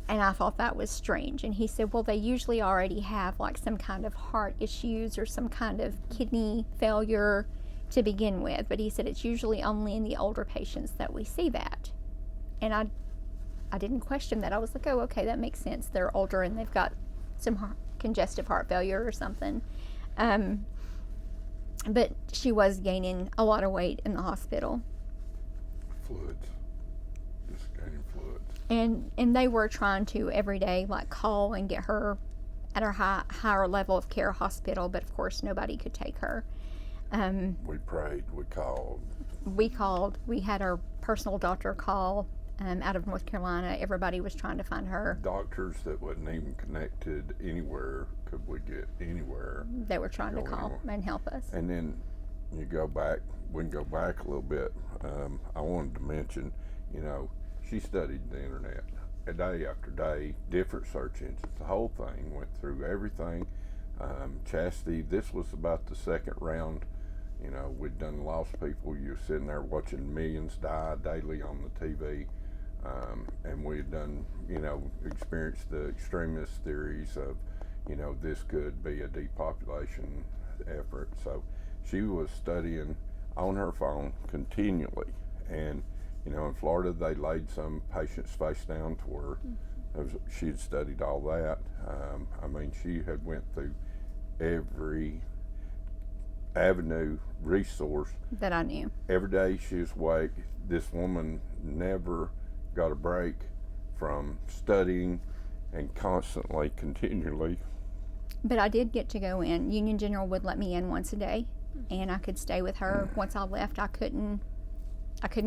And I thought that was strange. And he said, well, they usually already have like some kind of heart issues or some kind of kidney failure to begin with. But he said it's usually only in the older patients that we see that. And I didn't question that. I was like, oh, okay, that makes sense. They're older and they've got some congestive heart failure or something. But she was gaining a lot of weight in the hospital. Fluids. Just gaining fluids. And they were trying to every day like call and get her at her higher level of care hospital, but of course nobody could take her. We prayed, we called. We had our personal doctor call out of North Carolina. Everybody was trying to find her. Doctors that wasn't even connected anywhere could we get anywhere. They were trying to call anywhere. and help us. And then we can go back a little bit. I wanted to mention, you know, she studied the internet day after day, different search engines. The whole thing went through everything. Chastity, this was about the second round. You know, we'd done lost people. You're sitting there watching millions die daily on the TV. And we had done, you know, experienced the extremist theories of, you know, this could be a depopulation effort. So she was studying on her phone continually. And, you know, in Florida, they laid some patients face down to her. She had studied all that. I mean, she had went through every avenue, resource. That I knew. Every day she was awake. This woman never got a break from studying and constantly, continually. But I did get to go in. Union General would let me in once a day, and I could stay with her. Once I left, I couldn't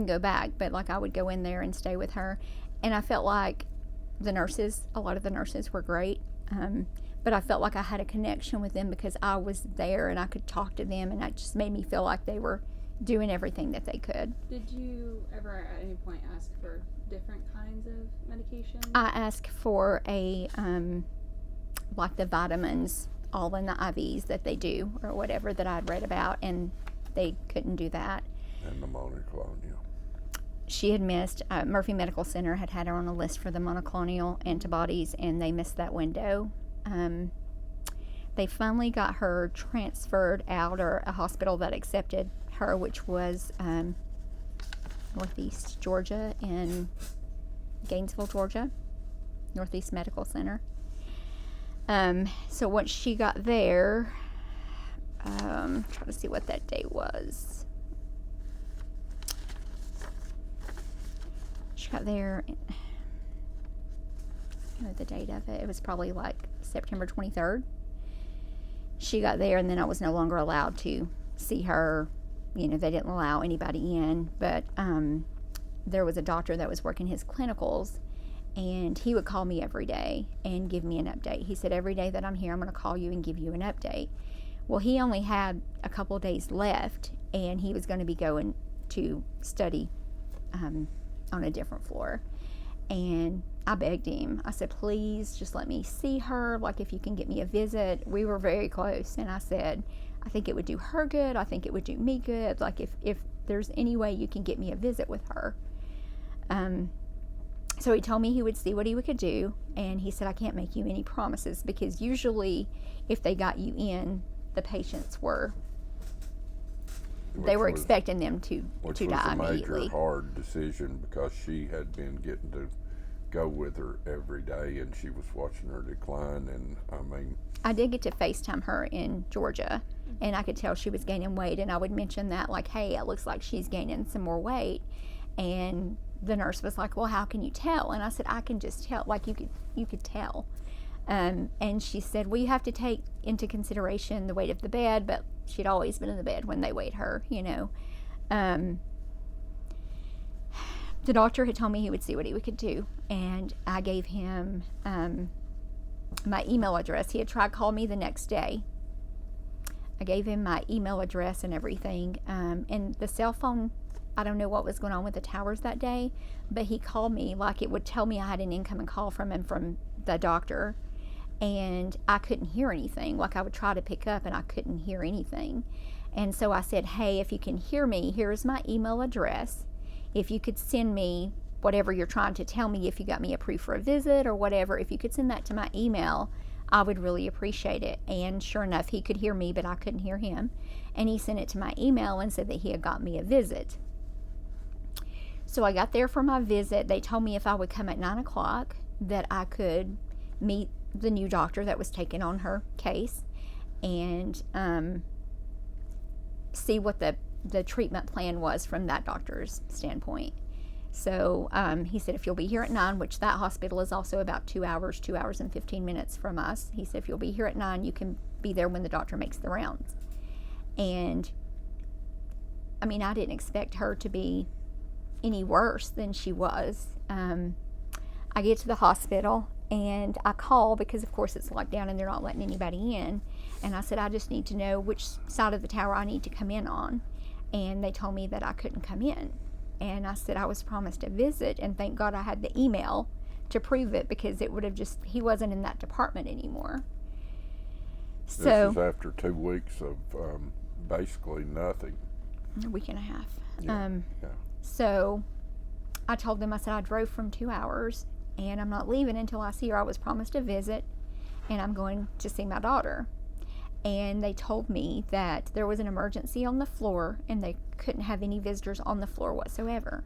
go back, but like I would go in there and stay with her. And I felt like a lot of the nurses were great, but I felt like I had a connection with them because I was there and I could talk to them, and it just made me feel like they were doing everything that they could. Did you ever at any point ask for different kinds of medication? I asked for like the vitamins all in the IVs that they do or whatever that I'd read about, and they couldn't do that. And the monoclonal. She had missed, Murphy Medical Center had her on a list for the monoclonal antibodies, and they missed that window. They finally got her transferred out, or a hospital that accepted her, which was Northeast Georgia in Gainesville, Georgia, Northeast Medical Center. So once she got there, trying to see what that date was. She got there, I know the date of it. It was probably like September 23rd. She got there, and then I was no longer allowed to see her. You know, they didn't allow anybody in, but there was a doctor that was working his clinicals, and he would call me every day and give me an update. He said, every day that I'm here, I'm going to call you and give you an update. Well, he only had a couple of days left, and he was going to be going to study on a different floor. And I begged him. I said, please just let me see her. Like, if you can get me a visit. We were very close. And I said, I think it would do her good. I think it would do me good. Like, if there's any way you can get me a visit with her. So he told me he would see what he could do. And he said, I can't make you any promises, because usually if they got you in, the patients were expecting them to die immediately. Which was a major hard decision, because she had been getting to go with her every day, and she was watching her decline. And I mean, I did get to FaceTime her in Georgia, and I could tell she was gaining weight, and I would mention that, like, hey, it looks like she's gaining some more weight. And the nurse was like, well, how can you tell? And I said, I can just tell, like, you could tell. And she said, well, you have to take into consideration the weight of the bed, but she'd always been in the bed when they weighed her, you know. The doctor had told me he would see what he could do, and I gave him my email address. He had tried to call me the next day. I gave him my email address and everything, and the cell phone, I don't know what was going on with the towers that day, but he called me, like, it would tell me I had an incoming call from him from the doctor, and I couldn't hear anything. Like, I would try to pick up and I couldn't hear anything. And so I said, hey, if you can hear me, here's my email address. If you could send me whatever you're trying to tell me, if you got me approved for a visit or whatever, if you could send that to my email, I would really appreciate it. And sure enough, he could hear me, but I couldn't hear him. And he sent it to my email and said that he had got me a visit. So I got there for my visit. They told me if I would come at 9 o'clock that I could meet the new doctor that was taking on her case and see what the treatment plan was from that doctor's standpoint. So he said, if you'll be here at 9, which that hospital is also about 2 hours and 15 minutes from us. He said, if you'll be here at 9, you can be there when the doctor makes the rounds. And I mean, I didn't expect her to be any worse than she was. I get to the hospital and I call because of course it's locked down and they're not letting anybody in. And I said, I just need to know which side of the tower I need to come in on. And they told me that I couldn't come in. And I said I was promised a visit, and thank God I had the email to prove it, because it would have he wasn't in that department anymore. So this is after 2 weeks of basically nothing. A week and a half. Yeah. So I told them, I said, I drove from 2 hours and I'm not leaving until I see her. I was promised a visit and I'm going to see my daughter. And they told me that there was an emergency on the floor and they couldn't have any visitors on the floor whatsoever.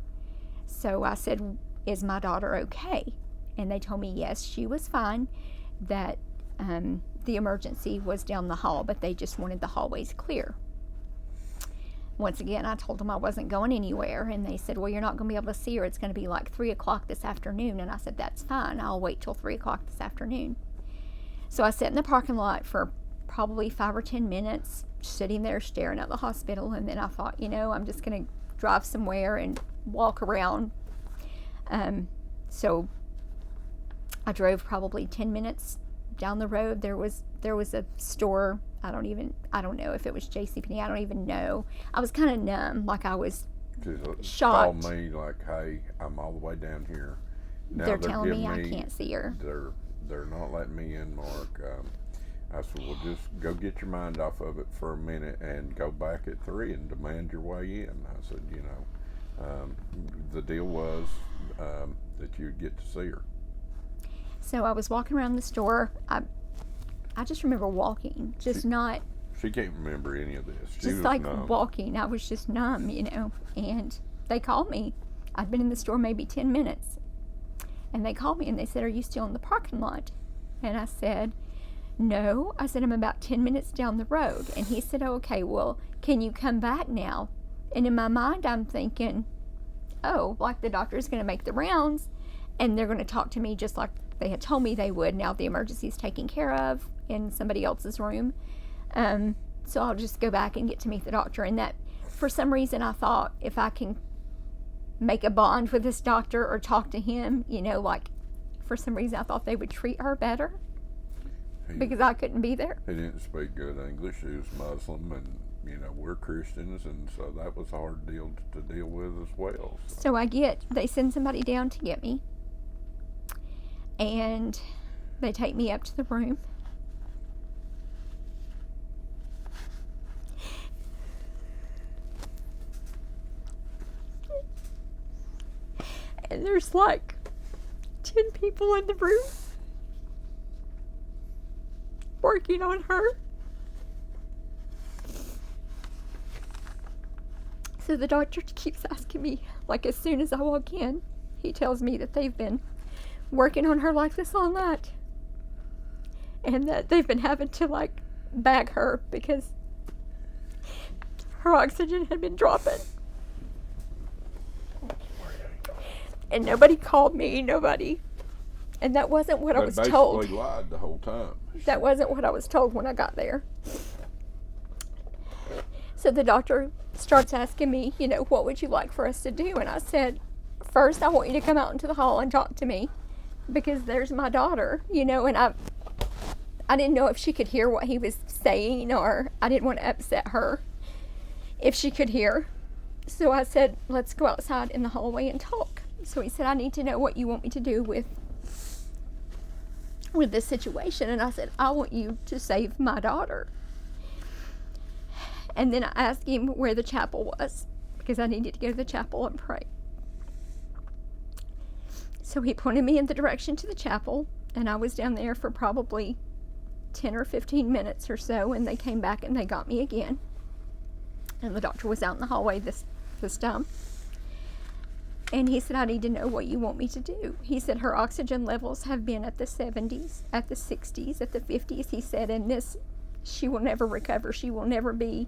So I said, is my daughter okay? And they told me yes, she was fine, that the emergency was down the hall, but they just wanted the hallways clear. Once again, I told them I wasn't going anywhere, and they said, well, you're not going to be able to see her. It's going to be like 3 o'clock this afternoon. And I said, that's fine. I'll wait till 3 o'clock this afternoon. So I sat in the parking lot for probably 5 or 10 minutes, sitting there staring at the hospital. And then I thought, I'm just going to drive somewhere and walk around. So I drove probably 10 minutes down the road. There was a store. I don't know if it was JCPenney. I don't even know. I was kind of numb, like I was shocked. Call me like, hey, I'm all the way down here. Now they're telling me I can't see her. They're not letting me in, Mark. I said, well, just go get your mind off of it for a minute and go back at 3 and demand your way in. I said, the deal was that you'd get to see her. So I was walking around the store. I just remember walking, not. She can't remember any of this. She just like numb. Walking. I was just numb, And they called me. I'd been in the store maybe 10 minutes. And they called me and they said, are you still in the parking lot? And I said, no. I said, I'm about 10 minutes down the road. And he said, oh, okay, well, can you come back now? And in my mind, I'm thinking, oh, like the doctor's going to make the rounds and they're going to talk to me just like they had told me they would. Now the emergency's taken care of in somebody else's room. So I'll just go back and get to meet the doctor. And that, for some reason, I thought if I can make a bond with this doctor or talk to him, for some reason I thought they would treat her better because I couldn't be there. He didn't speak good English. He was Muslim, and we're Christians, and so that was a hard deal to deal with as well. So they send somebody down to get me, and they take me up to the room. And there's like 10 people in the room working on her. So the doctor keeps asking me, like as soon as I walk in, he tells me that they've been working on her like this all night. And that they've been having to like bag her because her oxygen had been dropping. And nobody called me, nobody. And that wasn't what I was told. They basically lied the whole time. That wasn't what I was told when I got there. So the doctor starts asking me, you know, what would you like for us to do? And I said, first, I want you to come out into the hall and talk to me because there's my daughter, you know, and I didn't know if she could hear what he was saying, or I didn't want to upset her if she could hear. So I said, let's go outside in the hallway and talk. So he said, I need to know what you want me to do with this situation. And I said, I want you to save my daughter. And then I asked him where the chapel was because I needed to go to the chapel and pray. So he pointed me in the direction to the chapel, and I was down there for probably 10 or 15 minutes or so, and they came back and they got me again. And the doctor was out in the hallway this time. And he said, I need to know what you want me to do. He said her oxygen levels have been at the 70s, at the 60s, at the 50s. He said, and this, she will never recover. She will never be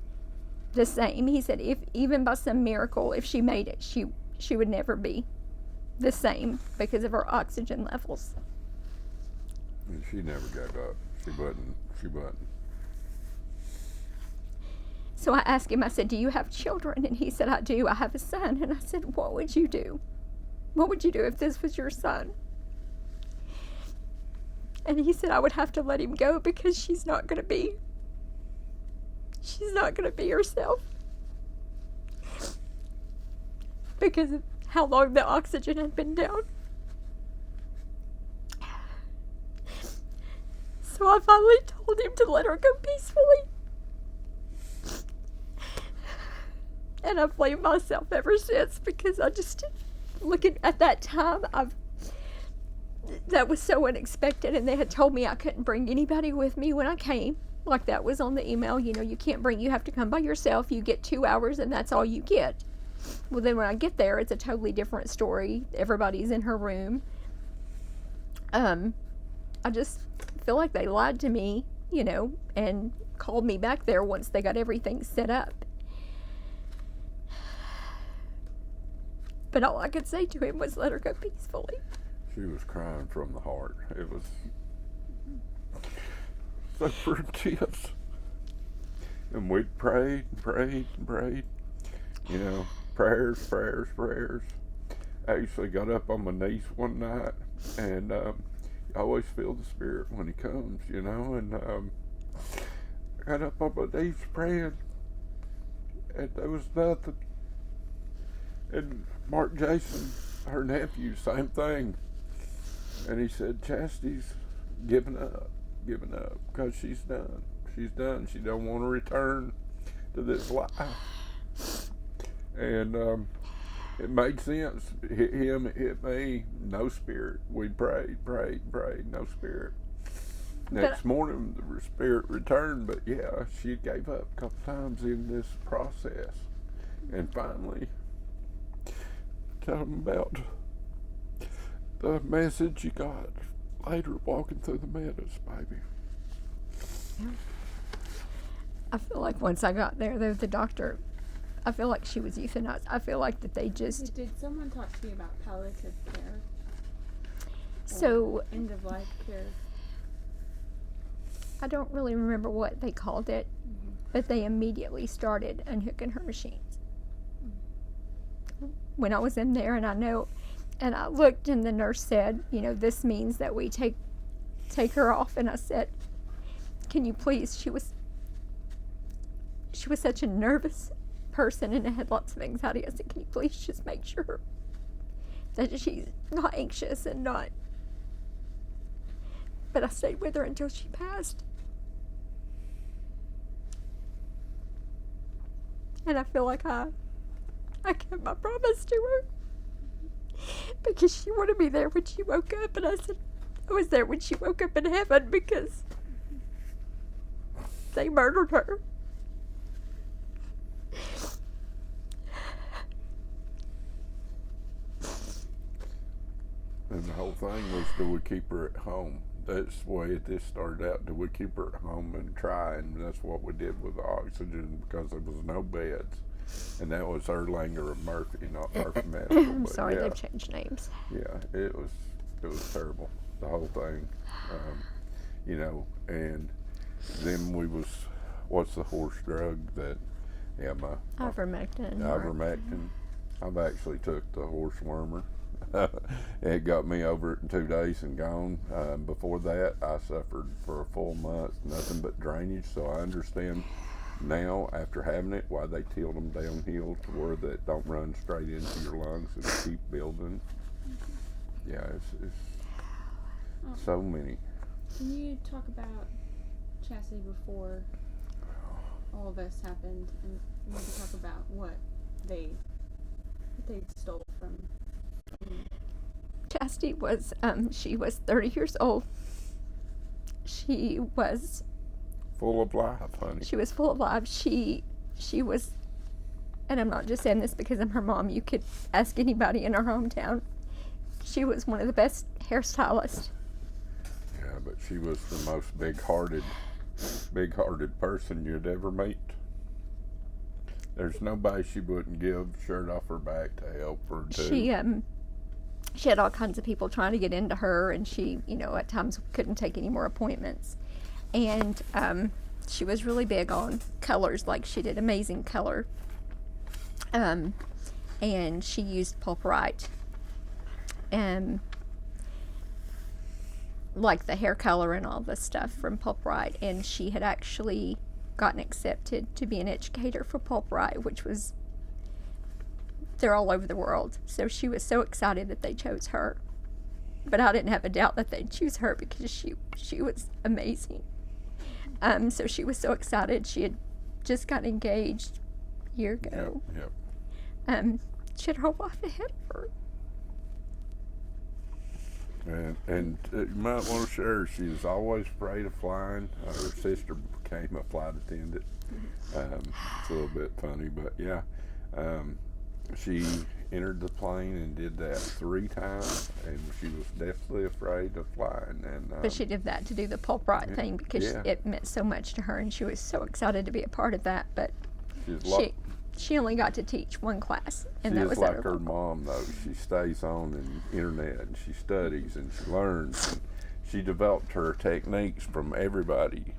the same. He said, if even by some miracle, if she made it, she would never be the same because of her oxygen levels. And she never gave up. She wasn't. So I asked him, I said, do you have children? And he said, I do. I have a son. And I said, what would you do? What would you do if this was your son? And he said, I would have to let him go because she's not going to be herself. Because of how long the oxygen had been down. So I finally told him to let her go peacefully. And I've blamed myself ever since because I just, looking at that time, that was so unexpected, and they had told me I couldn't bring anybody with me when I came. Like that was on the email, you know, you have to come by yourself. You get 2 hours and that's all you get. Well, then when I get there, it's a totally different story. Everybody's in her room. I just feel like they lied to me, you know, and called me back there once they got everything set up. But all I could say to him was let her go peacefully. She was crying from the heart. It was so intense. And we prayed and prayed and prayed. You know, prayers. I actually got up on my knees one night, and I always feel the Spirit when He comes, you know, and I got up on my knees praying, and there was nothing. And Mark Jason, her nephew, same thing. And he said, Chastity's giving up, because she's done. She's done. She don't want to return to this life. And it made sense. It hit him, it hit me. No spirit. We prayed, no spirit. Next morning, the spirit returned, but yeah, she gave up a couple times in this process. And finally, tell them about the message you got later walking through the meadows, baby. I feel like once I got there, though, the doctor, I feel like she was euthanized. I feel like that they just... Did someone talk to you about palliative care? So... end of life care? I don't really remember what they called it, but they immediately started unhooking her machines. When I was in there, and I looked, and the nurse said, you know, this means that we take her off. And I said, can you please, she was such a nervous person and had lots of anxiety. I said, can you please just make sure that she's not anxious and not. But I stayed with her until she passed. And I feel like I kept my promise to her. Because she wanted me there when she woke up, and I said I was there when she woke up in heaven because they murdered her. And the whole thing was, do we keep her at home? That's the way this started out. Do we keep her at home and try? And that's what we did with the oxygen, because there was no beds. And that was Erlanger and Murphy, not Murphy Medical. I'm but sorry, yeah, they've changed names. yeah, it was terrible, the whole thing. You know, and then we was, what's the horse drug that, yeah, Ivermectin. ivermectin. I've actually took the horse wormer. It got me over it in 2 days and gone. Before that, I suffered for a full month, nothing but drainage. So I understand now, after having it, why they tilt them downhill to where that don't run straight into your lungs and keep building. Yeah, it's so many. Can you talk about Chastity before all of this happened, and maybe talk about what they stole from? Chastity was, she was 30 years old. She was Full of life, honey. She was full of life. She was, and I'm not just saying this because I'm her mom. You could ask anybody in our hometown. She was one of the best hairstylists. Yeah, but she was the most big-hearted person you'd ever meet. There's nobody she wouldn't give shirt off her back to help her too. She had all kinds of people trying to get into her, and she, at times couldn't take any more appointments. And she was really big on colors, like she did amazing color. And she used pulpurite, like the hair color and all this stuff from pulpurite. And she had actually gotten accepted to be an educator for pulpurite, which was, they're all over the world. So she was so excited that they chose her. But I didn't have a doubt that they'd choose her because she was amazing. So she was so excited. She had just got engaged a year ago. Yep. She had her wife ahead of her. And you might want to share, she was always afraid of flying. Her sister became a flight attendant. It's a little bit funny, but yeah. She entered the plane and did that 3 times, and she was definitely afraid of flying. And but she did that to do the pulpurite thing because it meant so much to her, and she was so excited to be a part of that. But she only got to teach 1 class, and that was like her mom, though. She stays on the internet, and she studies, and she learns. And she developed her techniques from everybody.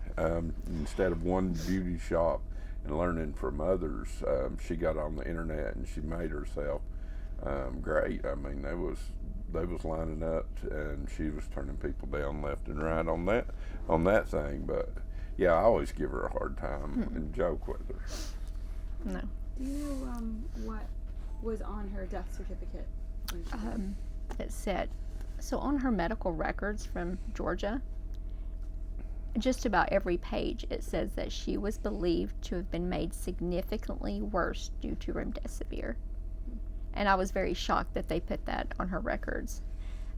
Instead of one beauty shop and learning from others, she got on the internet and she made herself great. I mean, they was lining up, and she was turning people down left and right on that thing. But yeah, I always give her a hard time and joke with her. No. Do you know what was on her death certificate? It said, so on her medical records from Georgia, just about every page it says that she was believed to have been made significantly worse due to remdesivir. And I was very shocked that they put that on her records.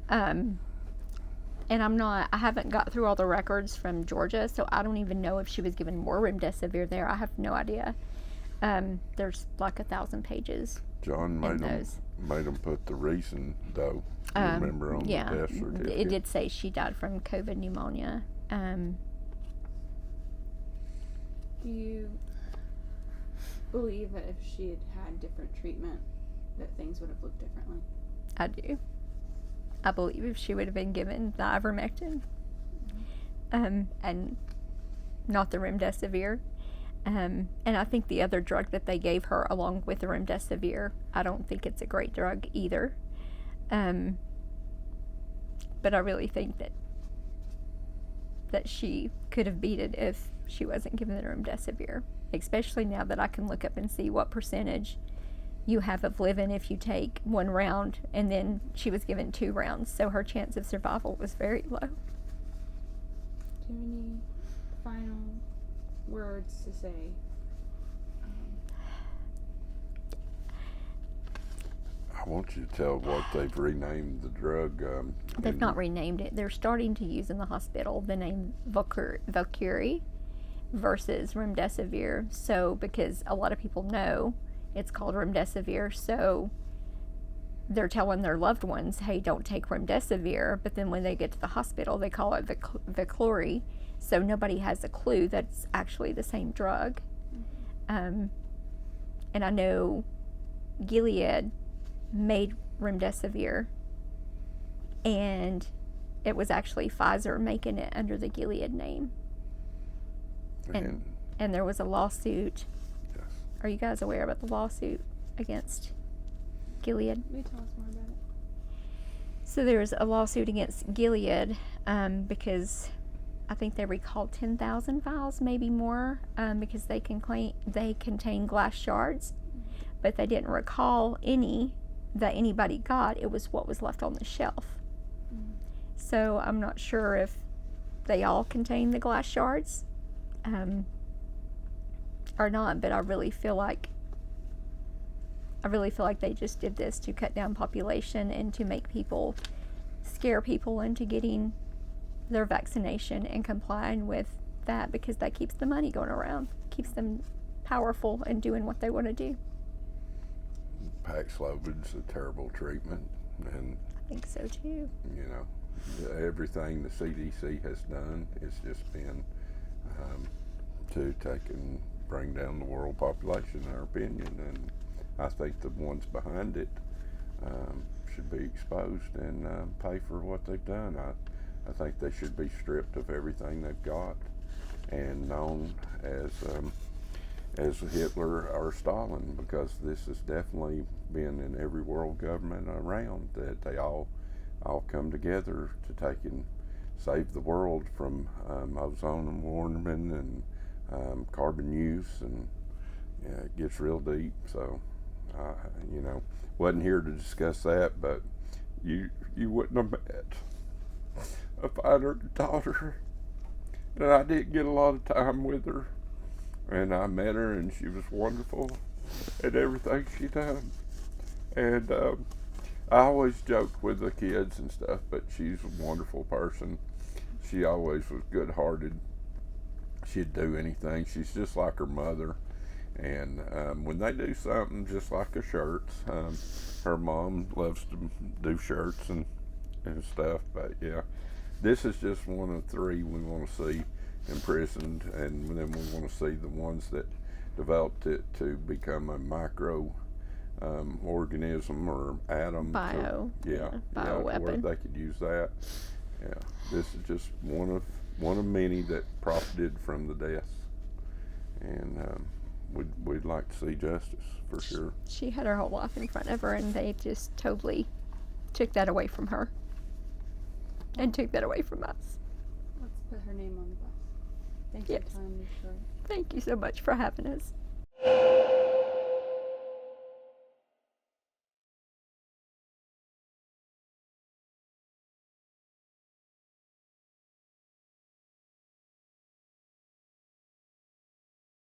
And I haven't got through all the records from Georgia, so I don't even know if she was given more remdesivir there. I have no idea. There's like 1,000 pages. John made them put the reason, though. You remember on the death certificate? It did say she died from COVID pneumonia. Do you believe that if she had had different treatment, that things would have looked differently? I do. I believe if she would have been given the ivermectin, and not the remdesivir, and I think the other drug that they gave her along with the remdesivir, I don't think it's a great drug either. But I really think that she could have beat it if she wasn't given the remdesivir, especially now that I can look up and see what percentage you have of living if you take 1 round, and then she was given 2 rounds, so her chance of survival was very low. Do you have any final words to say? I want you to tell what they've renamed the drug. They've not renamed it. They're starting to use in the hospital the name Valkyrie versus remdesivir. So, because a lot of people know it's called remdesivir, so they're telling their loved ones, hey, don't take remdesivir, but then when they get to the hospital, they call it Viclory, so nobody has a clue that it's actually the same drug. And I know Gilead made remdesivir, and it was actually Pfizer making it under the Gilead name. And there was a lawsuit. Yes. Are you guys aware about the lawsuit against Gilead? Will you tell us more about it? So there's a lawsuit against Gilead because I think they recalled 10,000 vials, maybe more, because they contain glass shards, but they didn't recall any that anybody got. It was what was left on the shelf. So I'm not sure if they all contain the glass shards or not, but I really feel like they just did this to cut down population and to make people, scare people into getting their vaccination and complying with that, because that keeps the money going around, keeps them powerful and doing what they want to do. Paxlovid's a terrible treatment, and I think so too. you know, everything the CDC has done has just been to take and bring down the world population, in our opinion, and I think the ones behind it should be exposed and pay for what they've done. I think they should be stripped of everything they've got and known as Hitler or Stalin, because this has definitely been in every world government around, that they all come together to take and save the world from ozone and warming and carbon use, and it gets real deep. So you know, wasn't here to discuss that, but you wouldn't have met a finer daughter, and I didn't get a lot of time with her, and I met her and she was wonderful at everything she done. And I always joke with the kids and stuff, but she's a wonderful person. She always was good-hearted. She'd do anything. She's just like her mother. And when they do something, just like the shirts, her mom loves to do shirts and stuff. But yeah, this is just one of 3 we want to see imprisoned, and then we want to see the ones that developed it to become a micro organism or atom. Bioweapon. Where they could use that. Yeah, this is just one of many that profited from the deaths, and we'd like to see justice for sure. She had her whole life in front of her, and they just totally took that away from her and took that away from us. Let's put her name on the bus. Thank you Yes. for telling me the story. Thank you so much for having us.